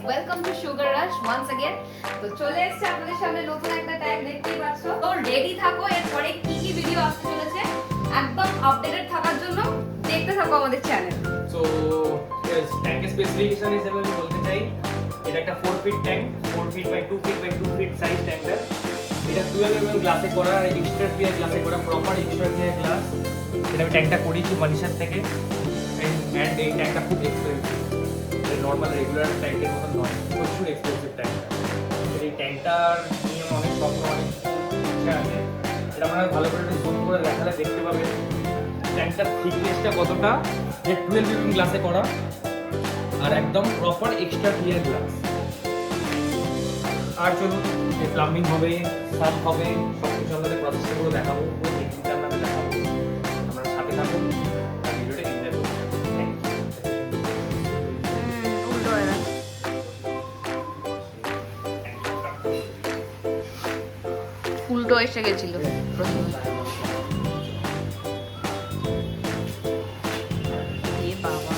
Welcome to Sugar Rush once again. তো চলে এসেছে আপনাদের সামনে নতুন একটা ট্যাগ, দেখতেই পাচ্ছ। তো রেডি থাকো, এরপরে কি কি ভিডিও আসতে চলেছে একদম আপডেটেড থাকার জন্য দেখতে থাকো আমাদের চ্যানেল। সো ট্যাঙ্কের স্পেসিফিকেশন হিসেবে আমি বলতে চাই, এটা একটা 4 feet tank, 4 feet by 2 feet by 2 feet size ট্যাঙ্কটা। এটা 12 mm গ্লাসে করা, এক্সট্রা ক্লিয়ার গ্লাসে করা, প্রপার এক্সট্রা ক্লিয়ার গ্লাস। এটা আমি ট্যাঙ্কটা করিয়েছি মানিশার থেকে, অ্যান্ড এই ট্যাঙ্কটা খুব এক্সপেন্সিভ, নর্মাল রেগুলার ট্যাঙ্কের মতো নয়, প্রচুর এক্সপেন্সিভ ট্যাঙ্কটা। এই ট্যাঙ্কটার নিয়ে অনেক স্বপ্ন, অনেক ইচ্ছা আছে। এটা আপনারা ভালো করে একটু জুম করে দেখালে দেখতে পাবেন ট্যাঙ্কটার থিকনেসটা কতটা, যে 12 mm গ্লাসে করা আর একদম প্রপার এক্সট্রা ক্লিয়ার গ্লাস। আর চলুন, এই প্লাম্বিং হবে, সাব হবে, সব কিছু আমাদের প্রসেসটা করে দেখাবো, পুরো টেকনিকটা আপনাদের দেখাবো। আপনারা সাথে থাকুন আর ভিডিওটা এনজয় করুন। উল্টো হয়ে গেছে, উল্টো এসে গেছিল প্রথমে। এ বাবা,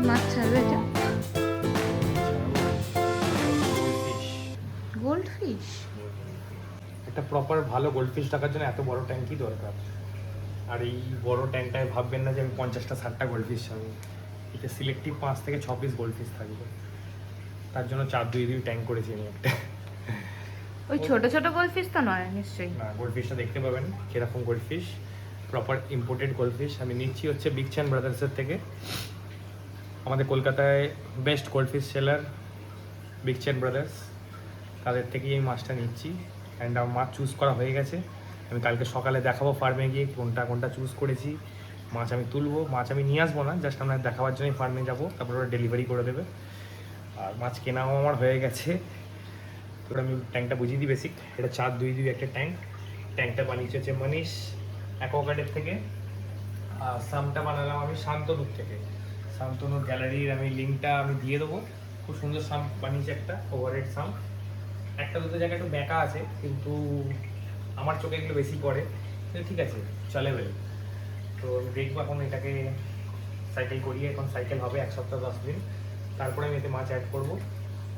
মাছ ছাড়বে এটা? গোল্ডফিশ? একটা প্রপার ভালো গোল্ডফিশ রাখার জন্য এত বড় ট্যাঙ্কই দরকার। আর এই বড় ট্যাঙ্কটায় ভাববেন না যে আমি 50টা 60টা গোল্ডফিশ ছাড়বো। এটা সিলেক্টিভ 5 থেকে 6 পিস গোল্ডফিশ থাকবে। তার জন্য 4-2-2 ট্যাঙ্ক করেছি আমি একটা। ওই ছোট ছোট গোল্ডফিশ তো নয় নিশ্চয়ই? না, গোল্ডফিশটা দেখতে পাবেন কিরকম গোল্ডফিশ, প্রপার ইম্পোর্টেড গোল্ডফিশ। আমি নিচ্ছি হচ্ছে বিগ চ্যান ব্রাদার্সের থেকে। আমাদের কলকাতায় বেস্ট গোল্ডফিশ সেলার বিগ চ্যান ব্রাদার্স, তাদের থেকেই এই মাছটা নিচ্ছি। অ্যান্ড আমার মাছ চুজ করা হয়ে গেছে। আমি কালকে সকালে দেখাবো ফার্মে গিয়ে কোনটা কোনটা চুজ করেছি। মাছ আমি তুলবো, মাছ আমি নিয়ে আসবো না, জাস্ট আমরা দেখাবার জন্যই ফার্মে যাবো, তারপর ওরা ডেলিভারি করে দেবে। আর মাছ কেনাও আমার হয়ে গেছে। তো আমি ট্যাঙ্কটা বুঝিয়ে দিই বেসিক। এটা 4-2-2 একটা ট্যাঙ্ক। ট্যাঙ্কটা বানিয়েছে হচ্ছে মনীষ অ্যাকোয়াগার্ডের থেকে। আর সামটা বানালাম আমি শান্তনুর থেকে। শান্তনুর গ্যালারির আমি লিঙ্কটা আমি দিয়ে দেবো। খুব সুন্দর সাম বানিয়েছে, একটা ওভারহেড সাম। একটা দুটো জায়গায় একটু ব্যাকা আছে, কিন্তু আমার চোখে এগুলো বেশি পড়ে, কিন্তু ঠিক আছে, চলেবে। তো আমি দেখবো এখন এটাকে সাইকেল করিয়ে, এখন সাইকেল হবে 1 সপ্তাহ 10 দিন, তারপরে আমি এতে মাছ অ্যাড করবো।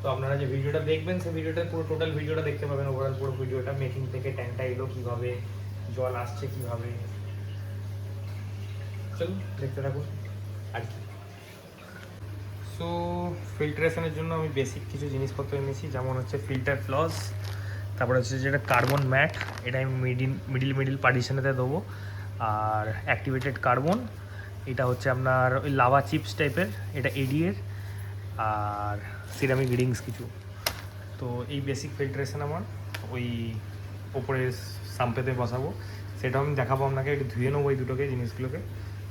তো আপনারা যে ভিডিওটা দেখবেন সেই ভিডিওটা পুরো টোটাল ভিডিওটা দেখতে পাবেন, ওভারঅল পুরো ভিডিওটা, মেকিং থেকে ট্যাঙ্কটা এলো কীভাবে, জল আসছে কীভাবে। চলুন দেখতে থাকুন আর কি। সো ফিল্টারেশনের জন্য আমি বেসিক কিছু জিনিসপত্র এনেছি, যেমন হচ্ছে ফিল্টার ফ্লস, তারপরে হচ্ছে যেটা কার্বন ম্যাট, এটা আমি মিডিল পার্টিশনেতে দেবো। আর অ্যাক্টিভেটেড কার্বন, এটা হচ্ছে আপনার ওই লাভা চিপস টাইপের, এটা এডিএর। আর সিরামিক রিংস কিছু। তো এই বেসিক ফিল্টারেশন আমার ওই ওপরে সাম্পেতে বসাবো, সেটাও আমি দেখাবো আপনাকে। একটু ধুয়ে নেবো এই দুটোকে, জিনিসগুলোকে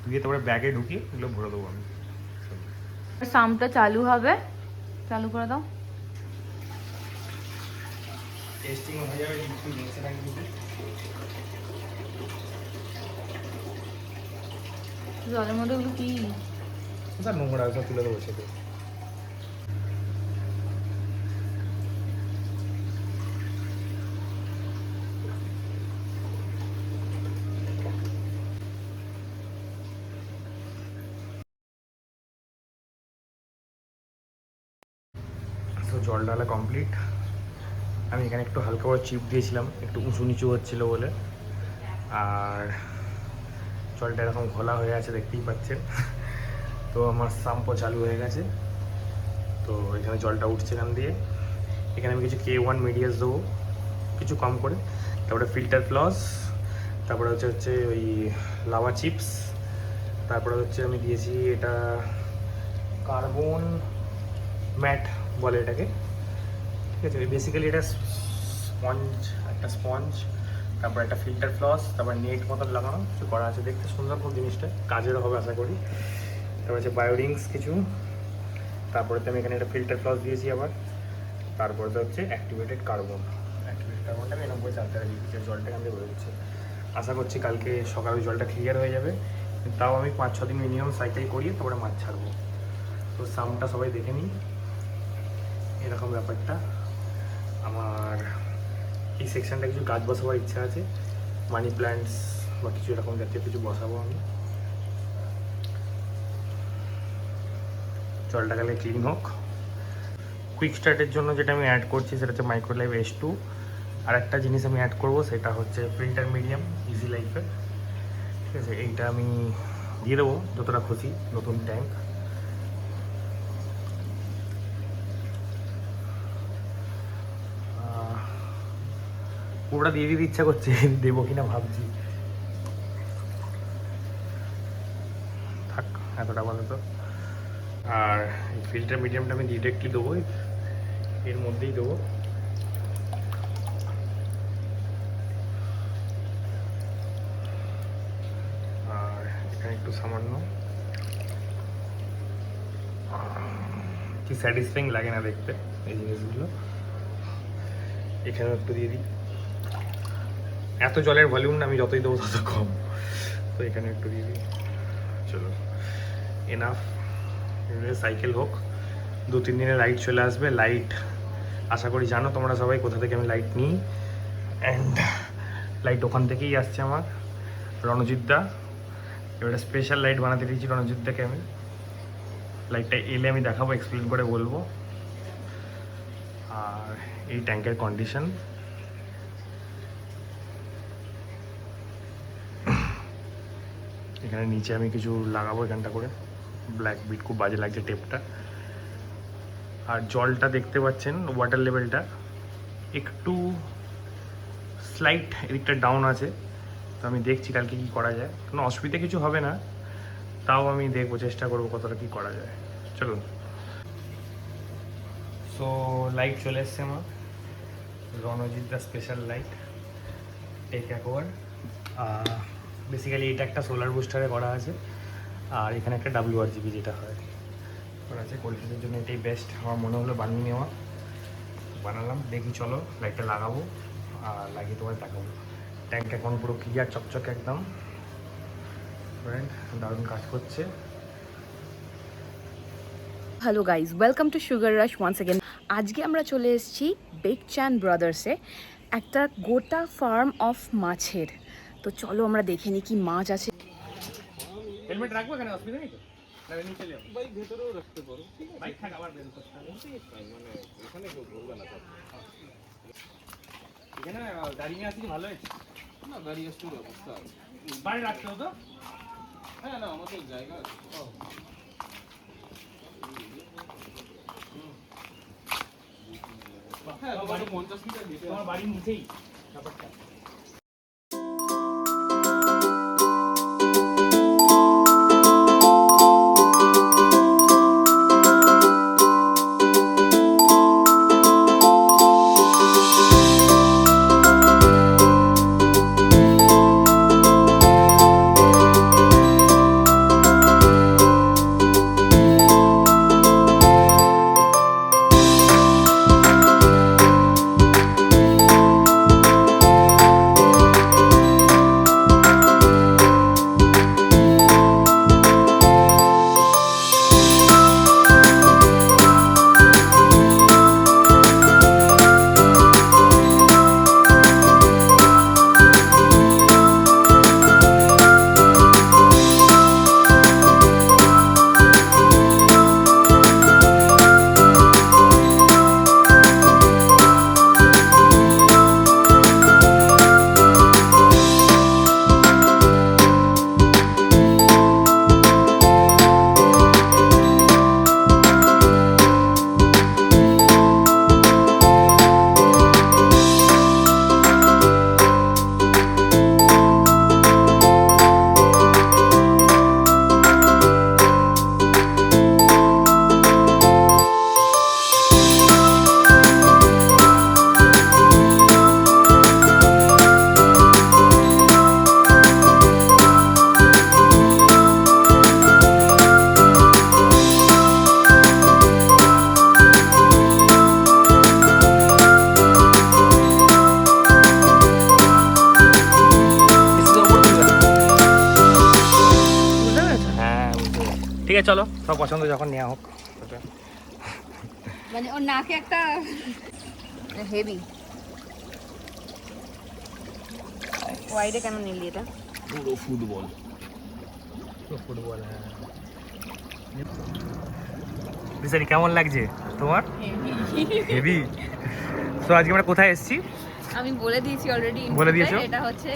ধুয়ে তারপরে ব্যাগে ঢুকিয়ে এগুলো ভরে দেবো আমি। সামটা চালু হবে, চালু করে দাও। টেস্টিং হয়ে যাবে, কিছু জিনিসের আগে কিছু জলের মধ্যে ওগুলো কি? স্যার নোংরা সব তুলে দেবো সেটা। তো জল ডালা কমপ্লিট। আমি এখানে একটু হালকা করে চিপ দিয়েছিলাম, একটু উঁচু নিচু হচ্ছিলো বলে। আর জলটা এরকম ঘোলা হয়ে আছে, দেখতেই পাচ্ছেন। তো আমার সাম্পও চালু হয়ে গেছে। তো এখানে জলটা উঠছে এখান দিয়ে। এখানে আমি কিছু K1 মিডিয়াস দেবো, কিছু কম করে। তারপরে ফিল্টার ফ্লস, তারপরে হচ্ছে ওই লাভা চিপস, তারপরে হচ্ছে আমি দিয়েছি এটা কার্বন ম্যাট বলে এটাকে, ঠিক আছে। বেসিক্যালি এটা স্পঞ্জ, একটা স্পঞ্জ তারপর একটা ফিল্টার ফ্লস, তারপর নেট মতন লাগানো কিছু করা আছে, দেখতে সুন্দর খুব জিনিসটা, কাজেরও হবে আশা করি। তারপর হচ্ছে বায়োরিংস কিছু, তারপরে তো আমি এখানে একটা ফিল্টার ফ্লস দিয়েছি আবার। তারপরে তো হচ্ছে অ্যাক্টিভেটেড কার্বনটা আমি এরকম চালতে দিয়েছি, জলটা এখান থেকে বেরোচ্ছে। আশা করছি কালকে সকালে জলটা ক্লিয়ার হয়ে যাবে, তাও আমি 5-6 দিন মিনিমাম সাইকেল করিয়ে তারপরে মাছ ছাড়বো। তো সামটা সবাই দেখে নিই, এরকম ব্যাপারটা। আমার এই সেকশনটা কিছু গাছ বসাবার ইচ্ছা আছে, মানি প্ল্যান্টস বা কিছু এরকম জাতীয় কিছু বসাবো আমি। জলটা গেলে ক্লিন হোক। কুইক স্টার্টের জন্য যেটা আমি অ্যাড করছি সেটা হচ্ছে মাইক্রোলাইফ S2। আর একটা জিনিস আমি অ্যাড করবো, সেটা হচ্ছে ফিল্টার মিডিয়াম ইজি লাইফের, ঠিক আছে। এইটা আমি দিয়ে দেবো যতটা খুশি, নতুন ট্যাঙ্ক। পুরোটা দিয়ে দিতে ইচ্ছা করছে, দেবো কিনা ভাবছি। থাক এতটা বলতো। আর এই ফিল্টার মিডিয়ামটা আমি ডিরেক্টলি দেবো, এর মধ্যেই দেবো। আর এখানে একটু সামান্য, কি স্যাটিসফাইং লাগে না দেখতে এই জিনিসগুলো। এখানেও একটু দিয়ে দিই, এত জলের ভলিউম না, আমি যতই দেবো তত কম, তো এখানে একটু দিয়ে দিই। চলো এনাফ, সাইকেল হোক। 2-3 দিনে লাইট চলে আসবে। লাইট আশা করি জানো তোমরা সবাই কোথা থেকে আমি লাইট নিই, অ্যান্ড লাইট ওখান থেকেই আসছে আমার, রণজিৎ দা। এবার স্পেশাল লাইট বানাতে দিয়েছি রণজিৎ দাকে আমি। লাইটটা এলে আমি দেখাবো, এক্সপ্লেন করে বলবো। আর এই ট্যাঙ্কের কন্ডিশন, এখানে নিচে আমি কিছু লাগাবো এখানটা করে, ব্ল্যাক বিট, খুব বাজে লাগছে টেপটা। আর জলটা দেখতে পাচ্ছেন, ওয়াটার লেভেলটা একটু স্লাইট এদিকটা ডাউন আছে, তো আমি দেখছি কালকে কী করা যায়। কোনো অসুবিধা কিছু হবে না, তাও আমি দেখবো, চেষ্টা করবো কতটা কী করা যায়। চলুন। সো লাইট চলে এসছে আমার, Ranjit da special light tech acquire. Basically এটা একটা সোলার বুস্টারে করা আছে, আর এখানে একটা WRGB যেটা হয় করা আছে। কোল্ড্রিঙ্কের জন্য এটাই বেস্ট আমার মনে হলো বানিয়ে নেওয়া, বানালাম। দেখি চলো লাইটটা লাগাবো, আর লাগিয়ে তোমার দেখাবো। ট্যাঙ্ক এখন পুরো ক্লিয়ার চকচক একদম, দারুণ কাজ করছে। Hello guys, welcome to Sugar Rush once again. আজকে আমরা চলে এসেছি বেকচ্যান ব্রাদার্সে, একটা গোটা ফার্ম অফ মাছের। তো চলো আমরা দেখে নিই কি মাছ আছে। হেলমেট রাখবো এখানে, অসুবিধা নেই তো? না নিচে যাবো, বাইক ভেতরেও রাখতে পারো, ঠিক আছে? বাইক থাক আবার বের করতে হবে। মানে এখানে কেউ ধরবে না তো। এখানে দাঁড়িয়ে আসছি ভালো হয়েছে, না দাঁড়িয়ে আসতে ব্যবস্থা আছে। বাড়ি রাখতে হতো। হ্যাঁ না আমাদের জায়গা আছে। হ্যাঁ তোমার 50 মিটার হেঁটে তোমার বাড়ির নিচেই ব্যাপারটা। আছে চলো, সব পছন্দ যখন নেওয়া হোক। মানে ওর নাকে একটা হেভি। ওয়াইডে কেন নিলি এটা? পুরো ফুটবল। ফুটবল, হ্যাঁ। বিশারি কেমন লাগছে তোমার? হেভি। তো আজকে আমরা কোথায় এসেছি? আমি বলে দিয়েছি অলরেডি। বলে দিয়েছো? এটা হচ্ছে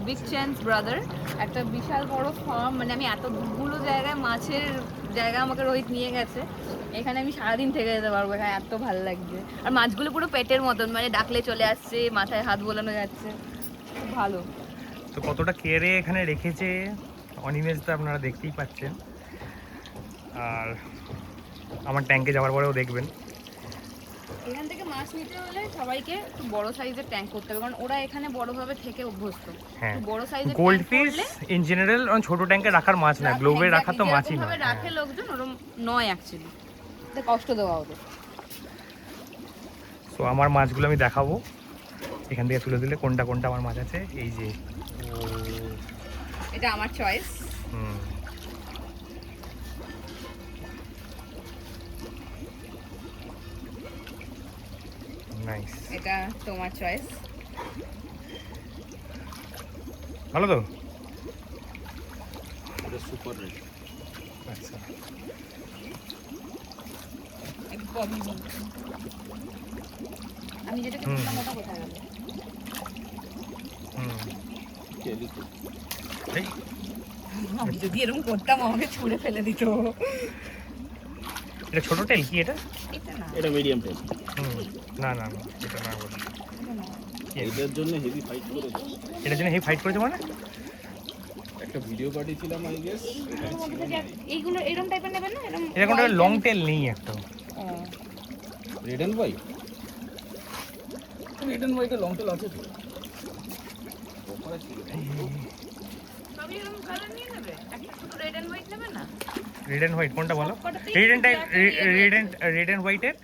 বিগ চ্যান্স ব্রাদার, একটা বিশাল বড় ফার্ম। মানে আমি এতগুলো জায়গায় মাছের জায়গা আমাকে রোহিত নিয়ে গেছে, এখানে আমি সারাদিন থেকে যেতে পারবো। এখানে এত ভালো লাগছে, আর মাছগুলো পুরো পেটের মতন, মানে ডাকলে চলে আসছে, মাথায় হাত বোলানো যাচ্ছে, খুব ভালো। তো কতটা কেয়ারে এখানে রেখেছে অনিমেষ তো আপনারা দেখতেই পাচ্ছেন, আর আমার ট্যাঙ্কে যাওয়ার পরেও দেখবেন। এখান থেকে মাছ নিতে হলে সবাইকে একটু বড় সাইজের ট্যাঙ্ক করতে হবে, কারণ ওরা এখানে বড়ভাবে থেকে অভ্যস্ত। হ্যাঁ, একটু বড় সাইজের গোল্ড ফিশ ইন জেনারেল ছোট ট্যাঙ্কে রাখার মাছ না, গ্লোবে রাখা তো মাছই না। রাখে লোকজন, ওরকম নয় অ্যাকচুয়ালি, এটা কষ্ট দেওয়া ওদের। তো আমার মাছগুলো আমি দেখাবো এখান থেকে তুলে দিলে কোনটা কোনটা আমার মাছ আছে। এই যে এটা আমার চয়েস। হুম, নাইস। এটা তোমার চয়েস। ভালো তো? এটা সুপার রেড। আচ্ছা, আমি যেটাকে হুম। বললাম ওটা কোথায় গেল? হুম, ক্যালিকো। এই আমি যদি এরকম করতাম আমাকে ছুঁড়ে ফেলে দিত। এটা ছোট টেল কি এটা? এটা না, এটা মিডিয়াম টেল। হুম, না না না, এটা না বলে। এটা না। এটার জন্য হেভি ফাইট করেছে। এটার জন্য হেভি ফাইট করেছে মানে? একটা ভিডিও পাঠিয়েছিলাম আই গেস। এইগুলোর মধ্যে যে এইগুলো এরকম টাইপের নেবেন না, এরকম একটা লং টেল নেই একটা। Red and white. Red and হোয়াইটে লং টেল আছে তো। ওপরে ছিল। সবই এরকম কালার নিয়ে নেবে, একটা শুধু রেড এন্ড হোয়াইট নেবে না? রেড এন্ড হোয়াইট কোনটা বলো? সবকটাতেই রেড এন্ড black নিয়ে নেবে। রেড এন্ড হোয়াইটের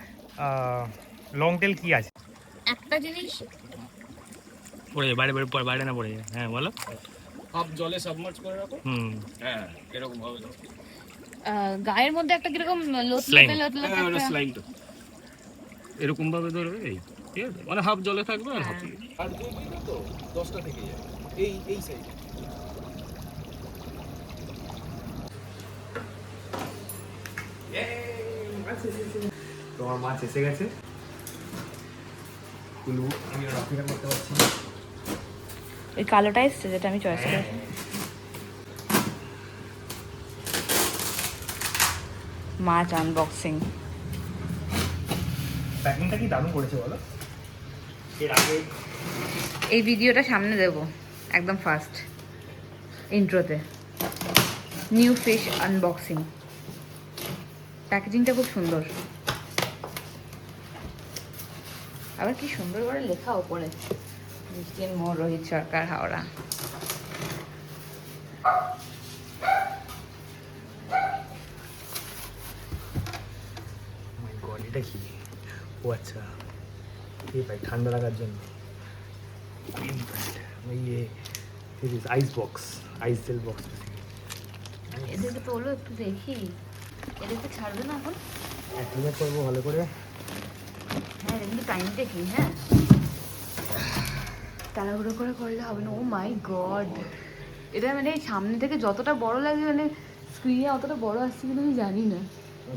লং টেল কি আছে? একটা জিনিস পড়ে যায়, বাইরে বাইরে বাইরে না পড়ে যায়। হ্যাঁ বলো। হাফ জলে সাবমার্জ করে রাখো। হুম, হ্যাঁ, এরকম হবে তো। গায়ের মধ্যে একটা কিরকম Slime. লোতলোতে লোতলোতে হ্যাঁ, ওটা একটা- স্লাইমটা এরকম ভাবে ধরবে, এই ঠিক আছে, মানে হাফ জলে থাকবে আর হাফ আর দিয়ে দিলে তো 10টা থেকে যায় এই সাইড। তো আমার মাছ এসে গেছে, কুলু আমি আর অপেক্ষা করতে পারছি না। ওই কালোটা এসছে যেটা আমি চয়েস করেছি। মাছ আনবক্সিং। প্যাকিংটা কি দারুণ করেছে বলো। এর আগে এই ভিডিওটা সামনে দেব একদম ফার্স্ট ইন্ট্রোতে, নিউ ফিশ আনবক্সিং। প্যাকেজিংটা খুব সুন্দর, আবার কি সুন্দর করে লেখা ওপরে, মিষ্টির মোড় রোহিত সরকার হাওড়া। মাই গড, এটা কি? ও আচ্ছা, এই ভাই ঠান্ডা লাগার জন্য আইস বক্স, আইস জেল বক্স। এদেরকে তোলো একটু দেখি, এদেরকে ছাড়বে না এখন? অ্যাক্টিভেট করবো ভালো করে। হ্যাঁ কিন্তু টাইম দেখি, হ্যাঁ তাড়াহুড়ো করে করলে হবে না। ও মাই গড, এটা মানে সামনে থেকে যতটা বড় লাগে, মানে স্ক্রিনে অতটা বড় আসছে কিন্তু আমি জানি না।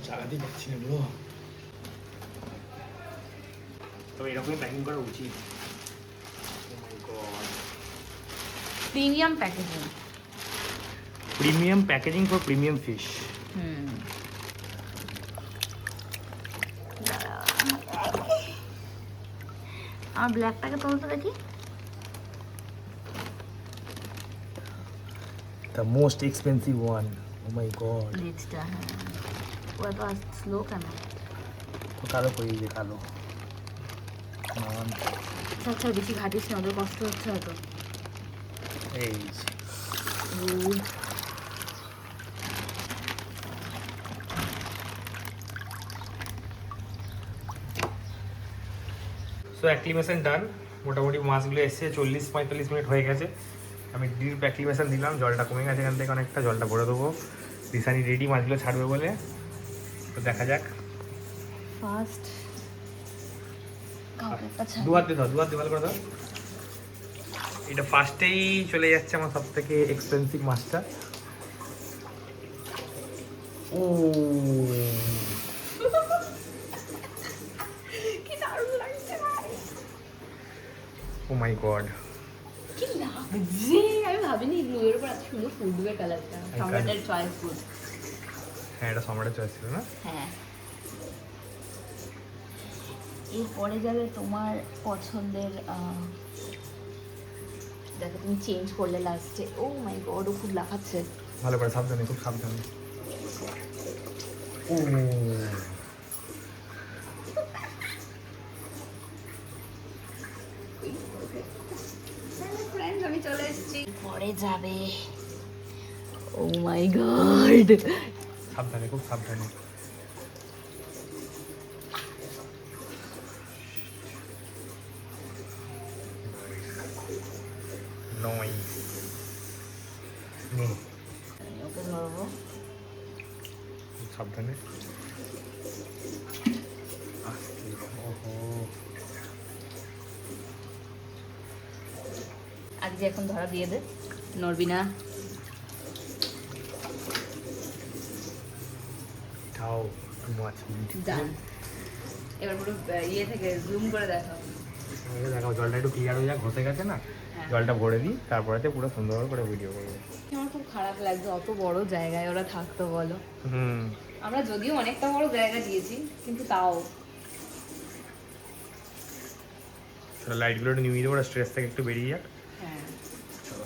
চালাতে পারছি না ব্রো। তবে এরকমই প্যাকিং করা উচিত। Premium packaging. Premium packaging for premium fish. আমার ব্ল্যাকটাকে তুলতে দেখি। The most expensive one. Oh my god. লেজটা, হ্যাঁ ও এত স্লো কেন? তো কালো করে যে কালো। আচ্ছা বেশি ঘাটিস না, ওদের কষ্ট হচ্ছে হয়তো। এই সো অ্যাক্লিমেশন ডান। মোটামুটি মাছগুলো এসছে 40-45 মিনিট হয়ে গেছে। আমি ডিপ অ্যাক্লিমেশন দিলাম, জলটা কমে গেছে এখান থেকে অনেকটা, জলটা ভরে দেবো। রিসানি রেডি মাছগুলো ছাড়বে বলে, তো দেখা যাক। ফার্স্ট দু হাত দিয়ে ভালো করে দাও। এটা ফার্স্টেই চলে যাচ্ছে আমার সব থেকে এক্সপেন্সিভ মাছটা। ও কি দারুণ লাগছে ভাই, ও মাই গড, কি লাগছে! আমি ভাবিনি ব্লুয়ের উপর এত সুন্দর ফুটবে কালারটা। সম্রাটের চয়েস ফুড। হ্যাঁ এটা সম্রাটের চয়েস ছিল না? হ্যাঁ, এরপরে যাবে তোমার পছন্দের। দেখো তুমি চেঞ্জ করলে লাস্টে। ও মাই গড, ও খুব লাফাচ্ছে। ভালো করে সাবধানে, খুব সাবধানে। ও ফ্রেন্ডস আমি চলে এসেছি। পরে যাবে, ও মাই গড, সাবধানে, খুব সাবধানে। নয় নে, ওকে ধরবো। খুব সাবধানে। আস্তে, ওহো, আজ যে এখন ধরা দিয়ে দে, নড়বি না। খাও মাছ। ডান। এবার পুরো ইয়ে থেকে জুম করে দেখো। দেখাও, জলটা একটু ক্লিয়ার হয়ে যাক, ঘষে গেছে না, জলটা ভরে দিই, তারপরে পুরো সুন্দর করে ভিডিও করবো। আমার খুব খারাপ লাগছে, অত বড় জায়গায় ওরা থাকতো বলো। হুম, আমরা যদিও অনেকটা বড় জায়গা দিয়েছি কিন্তু তাও। লাইটগুলো একটু নিভিয়ে দেবো, স্ট্রেস থেকে একটু বেরিয়ে যাক। হ্যাঁ, চলো।